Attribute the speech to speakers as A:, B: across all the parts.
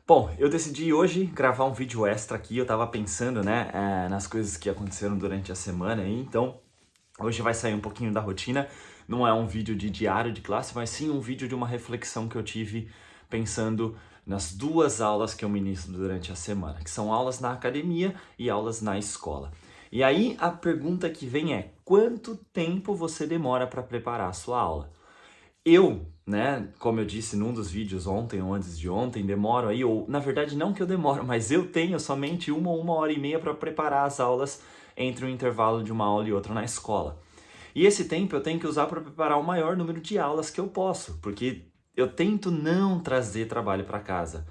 A: Bom, eu decidi hoje gravar um vídeo extra aqui. Eu tava pensando, né, nas coisas que aconteceram durante a semana, e então hoje vai sair um pouquinho da rotina. Não é um vídeo de diário de classe, mas sim um vídeo de uma reflexão que eu tive pensando nas duas aulas que eu ministro durante a semana, que são aulas na academia e aulas na escola. E aí a pergunta que vem é: quanto tempo você demora para preparar a sua aula? Eu, né, como eu disse num dos vídeos ontem ou antes de ontem, demoro aí, ou na verdade não que eu demoro, mas eu tenho somente uma hora e meia para preparar as aulas entre o intervalo de uma aula e outra na escola. E esse tempo eu tenho que usar para preparar o maior número de aulas que eu posso, porque eu tento não trazer trabalho para casa.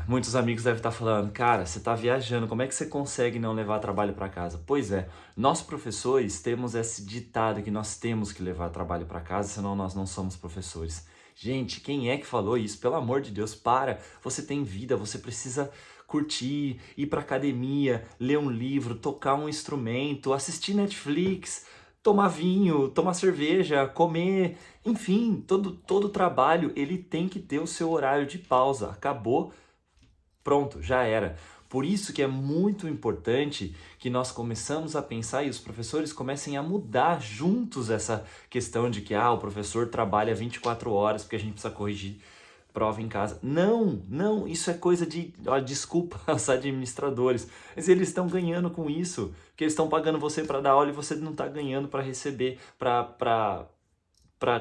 A: Muitos amigos devem estar falando: cara, você está viajando, como é que você consegue não levar trabalho para casa? Pois é, nós professores temos esse ditado que nós temos que levar trabalho para casa, senão nós não somos professores. Gente, quem é que falou isso? Pelo amor de Deus, para! Você tem vida, você precisa curtir, ir para academia, ler um livro, tocar um instrumento, assistir Netflix, tomar vinho, tomar cerveja, comer, enfim, todo trabalho ele tem que ter o seu horário de pausa. Acabou, pronto, já era. Por isso que é muito importante que nós começamos a pensar e os professores comecem a mudar juntos essa questão de que o professor trabalha 24 horas porque a gente precisa corrigir prova em casa. Não, não, isso é coisa de, desculpa aos administradores, mas eles estão ganhando com isso, porque eles estão pagando você para dar aula e você não está ganhando para receber, para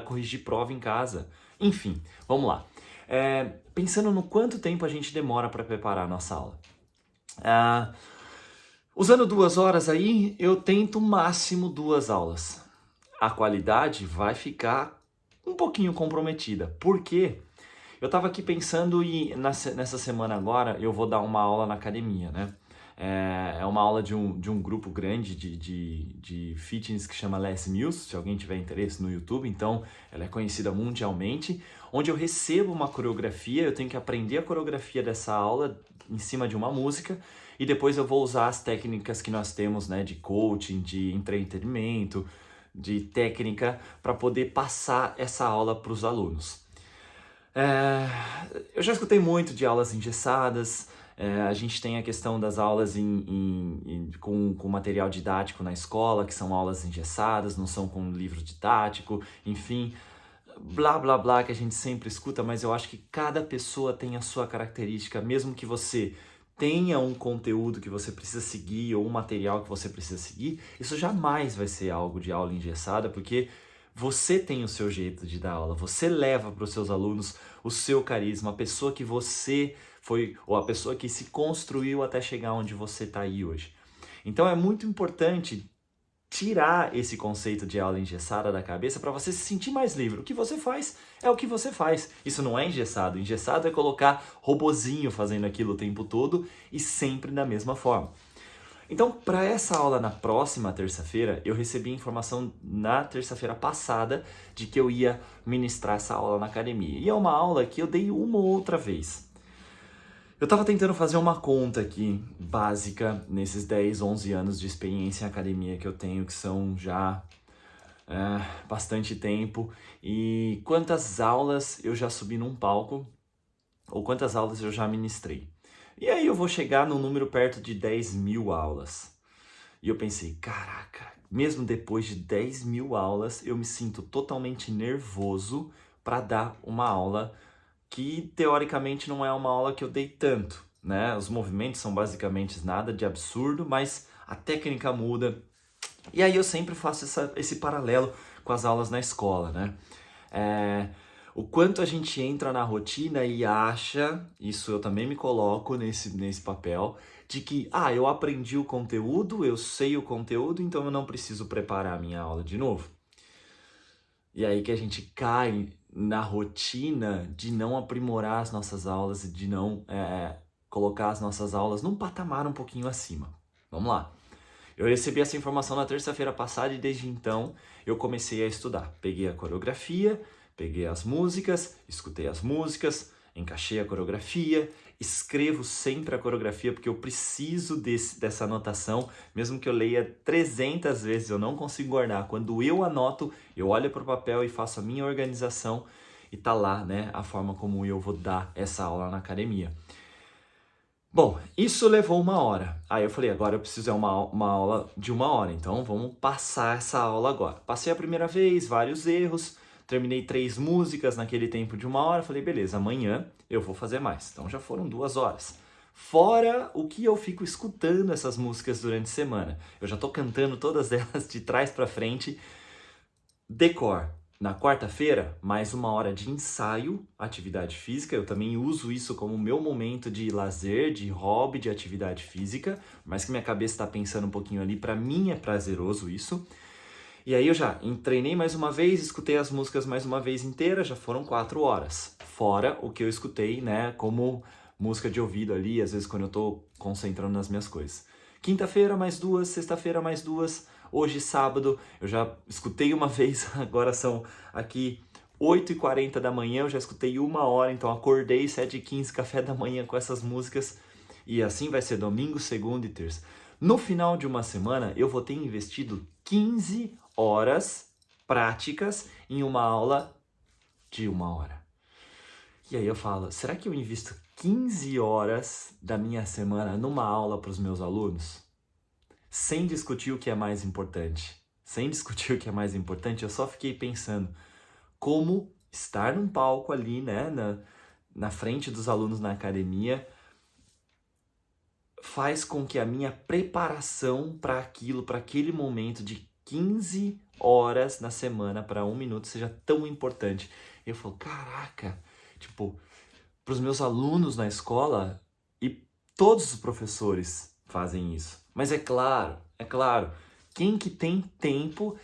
A: corrigir prova em casa. Enfim, vamos lá. Pensando no quanto tempo a gente demora para preparar a nossa aula. Usando 2 horas aí, eu tento máximo 2 aulas. A qualidade vai ficar um pouquinho comprometida. Por quê? Eu estava aqui pensando e nessa semana agora eu vou dar uma aula na academia, né? É uma aula de um grupo grande de fitness que chama Les Mills, se alguém tiver interesse no YouTube, então ela é conhecida mundialmente, onde eu recebo uma coreografia, eu tenho que aprender a coreografia dessa aula em cima de uma música e depois eu vou usar as técnicas que nós temos, né, de coaching, de entretenimento, de técnica para poder passar essa aula para os alunos. Eu já escutei muito de aulas engessadas. A gente tem a questão das aulas com material didático na escola, que são aulas engessadas, não são com livro didático, enfim, blá blá blá que a gente sempre escuta, mas eu acho que cada pessoa tem a sua característica, mesmo que você tenha um conteúdo que você precisa seguir ou um material que você precisa seguir, isso jamais vai ser algo de aula engessada, porque você tem o seu jeito de dar aula, você leva para os seus alunos o seu carisma, a pessoa que você foi, ou a pessoa que se construiu até chegar onde você está aí hoje. Então é muito importante tirar esse conceito de aula engessada da cabeça para você se sentir mais livre. O que você faz é o que você faz. Isso não é engessado. Engessado é colocar robozinho fazendo aquilo o tempo todo e sempre da mesma forma. Então, para essa aula na próxima terça-feira, eu recebi informação na terça-feira passada de que eu ia ministrar essa aula na academia. E é uma aula que eu dei uma ou outra vez. Eu estava tentando fazer uma conta aqui, básica, nesses 10, 11 anos de experiência em academia que eu tenho, que são já bastante tempo, e quantas aulas eu já subi num palco, ou quantas aulas eu já ministrei. E aí eu vou chegar num número perto de 10.000 aulas. E eu pensei, caraca, mesmo depois de 10.000 aulas, eu me sinto totalmente nervoso para dar uma aula que teoricamente não é uma aula que eu dei tanto, né? Os movimentos são basicamente nada de absurdo, mas a técnica muda. E aí eu sempre faço esse paralelo com as aulas na escola, né? O quanto a gente entra na rotina e acha, isso eu também me coloco nesse papel, de que, eu aprendi o conteúdo, eu sei o conteúdo, então eu não preciso preparar a minha aula de novo. E aí que a gente cai na rotina de não aprimorar as nossas aulas e de não colocar as nossas aulas num patamar um pouquinho acima. Vamos lá. Eu recebi essa informação na terça-feira passada e desde então eu comecei a estudar. Peguei a coreografia, peguei as músicas, escutei as músicas, encaixei a coreografia, escrevo sempre a coreografia porque eu preciso dessa anotação, mesmo que eu leia 300 vezes, eu não consigo guardar. Quando eu anoto, eu olho para o papel e faço a minha organização e tá lá, né, a forma como eu vou dar essa aula na academia. Bom, isso levou 1 hora. Aí eu falei, agora eu preciso uma aula de 1 hora, então vamos passar essa aula agora. Passei a primeira vez, vários erros, terminei 3 músicas naquele tempo de 1 hora, falei, beleza, amanhã eu vou fazer mais. Então já foram 2 horas. Fora o que eu fico escutando essas músicas durante a semana. Eu já tô cantando todas elas de trás pra frente, decor. Na quarta-feira, mais 1 hora de ensaio, atividade física. Eu também uso isso como meu momento de lazer, de hobby, de atividade física, mas que minha cabeça está pensando um pouquinho ali, para mim é prazeroso isso. E aí eu já treinei mais uma vez, escutei as músicas mais uma vez inteira, já foram 4 horas. Fora o que eu escutei, né, como música de ouvido ali, às vezes quando eu tô concentrando nas minhas coisas. Quinta-feira mais 2, sexta-feira mais 2, hoje sábado eu já escutei uma vez, agora são aqui 8h40 da manhã, eu já escutei 1 hora, então acordei 7h15, café da manhã com essas músicas, e assim vai ser domingo, segunda e terça. No final de uma semana, eu vou ter investido 15 horas práticas em uma aula de 1 hora. E aí eu falo, será que eu invisto 15 horas da minha semana numa aula para os meus alunos? Sem discutir o que é mais importante. Sem discutir o que é mais importante, eu só fiquei pensando como estar num palco ali, né, na frente dos alunos na academia, faz com que a minha preparação para aquilo, para aquele momento de 15 horas na semana para 1 minuto seja tão importante. Eu falo, caraca, tipo, para os meus alunos na escola, e todos os professores fazem isso. Mas é claro, quem que tem tempo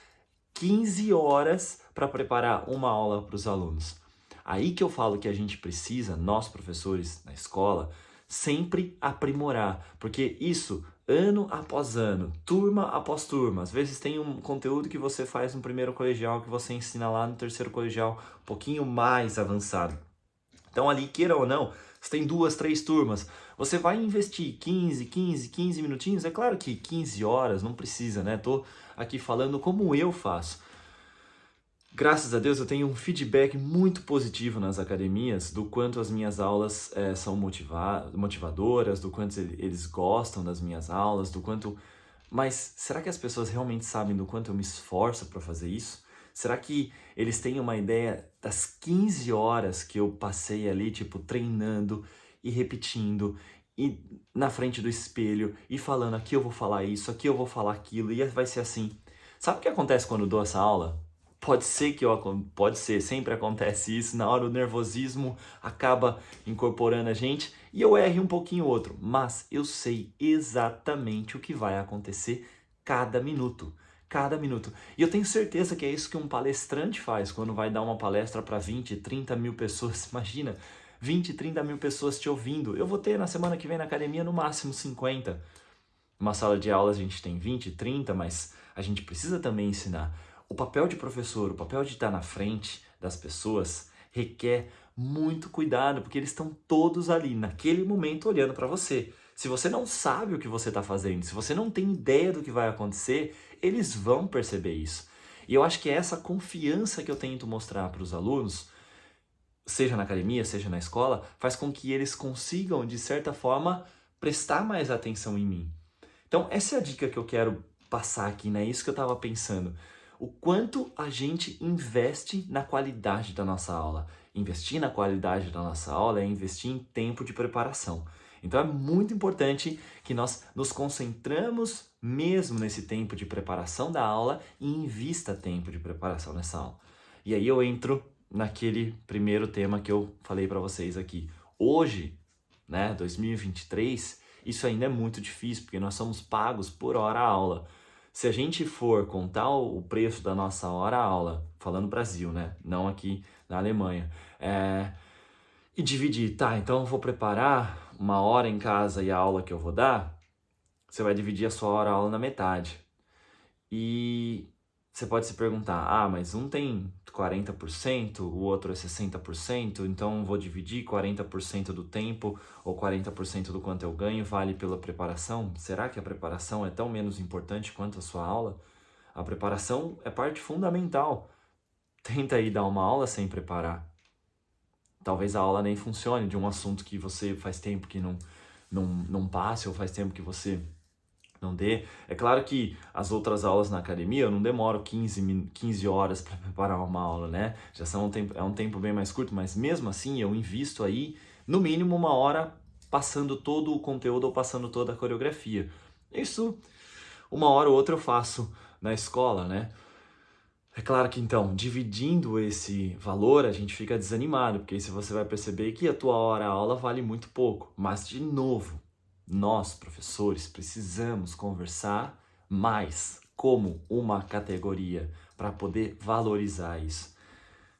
A: 15 horas para preparar uma aula para os alunos? Aí que eu falo que a gente precisa, nós professores na escola, sempre aprimorar, porque isso, ano após ano, turma após turma, às vezes tem um conteúdo que você faz no primeiro colegial que você ensina lá no terceiro colegial, um pouquinho mais avançado. Então ali, queira ou não, você tem 2, 3 turmas, você vai investir 15 minutinhos, é claro que 15 horas não precisa, né? Tô aqui falando como eu faço. Graças a Deus eu tenho um feedback muito positivo nas academias do quanto as minhas aulas são motivadoras, do quanto eles gostam das minhas aulas, do quanto... Mas será que as pessoas realmente sabem do quanto eu me esforço para fazer isso? Será que eles têm uma ideia das 15 horas que eu passei ali, tipo, treinando e repetindo, e na frente do espelho, e falando aqui eu vou falar isso, aqui eu vou falar aquilo, e vai ser assim. Sabe o que acontece quando eu dou essa aula? Pode ser, sempre acontece isso, na hora o nervosismo acaba incorporando a gente e eu erre um pouquinho outro, mas eu sei exatamente o que vai acontecer cada minuto, cada minuto. E eu tenho certeza que é isso que um palestrante faz quando vai dar uma palestra para 20, 30 mil pessoas, imagina, 20, 30 mil pessoas te ouvindo. Eu vou ter na semana que vem na academia no máximo 50. Uma sala de aula a gente tem 20, 30, mas a gente precisa também ensinar. O papel de professor, o papel de estar na frente das pessoas requer muito cuidado, porque eles estão todos ali, naquele momento, olhando para você. Se você não sabe o que você está fazendo, se você não tem ideia do que vai acontecer, eles vão perceber isso. E eu acho que é essa confiança que eu tento mostrar para os alunos, seja na academia, seja na escola, faz com que eles consigam, de certa forma, prestar mais atenção em mim. Então, essa é a dica que eu quero passar aqui, né? Isso que eu estava pensando. O quanto a gente investe na qualidade da nossa aula. Investir na qualidade da nossa aula é investir em tempo de preparação. Então é muito importante que nós nos concentramos mesmo nesse tempo de preparação da aula e invista tempo de preparação nessa aula. E aí eu entro naquele primeiro tema que eu falei para vocês aqui. Hoje, né, 2023, isso ainda é muito difícil, porque nós somos pagos por hora aula. Se a gente for contar o preço da nossa hora aula, falando Brasil, né? Não aqui na Alemanha, e dividir, tá, então eu vou preparar 1 hora em casa e a aula que eu vou dar, você vai dividir a sua hora aula na metade. E você pode se perguntar, mas um tem 40%, o outro é 60%, então vou dividir 40% do tempo ou 40% do quanto eu ganho vale pela preparação? Será que a preparação é tão menos importante quanto a sua aula? A preparação é parte fundamental. Tenta aí dar uma aula sem preparar. Talvez a aula nem funcione de um assunto que você faz tempo que não passe, ou faz tempo que você não dê. É claro que as outras aulas na academia eu não demoro 15 horas para preparar uma aula, né? Já são é um tempo bem mais curto, mas mesmo assim eu invisto aí no mínimo 1 hora passando todo o conteúdo ou passando toda a coreografia. Isso, 1 hora ou outra eu faço na escola, né? É claro que então, dividindo esse valor, a gente fica desanimado, porque aí você vai perceber que a tua hora aula vale muito pouco. Mas, de novo, nós, professores, precisamos conversar mais como uma categoria para poder valorizar isso.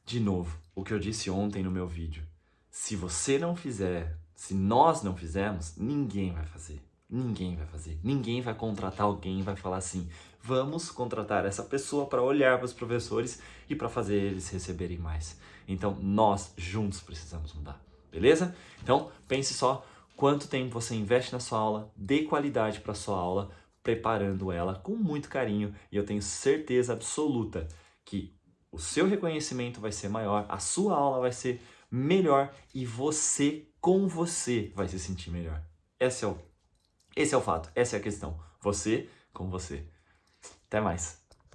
A: De novo, o que eu disse ontem no meu vídeo. Se você não fizer, se nós não fizermos, ninguém vai fazer. Ninguém vai fazer. Ninguém vai contratar alguém e vai falar assim: vamos contratar essa pessoa para olhar para os professores e para fazer eles receberem mais. Então, nós juntos precisamos mudar. Beleza? Então, pense só quanto tempo você investe na sua aula, dê qualidade para a sua aula, preparando ela com muito carinho, e eu tenho certeza absoluta que o seu reconhecimento vai ser maior, a sua aula vai ser melhor e você, com você, vai se sentir melhor. Esse é o fato, essa é a questão. Você com você. Até mais.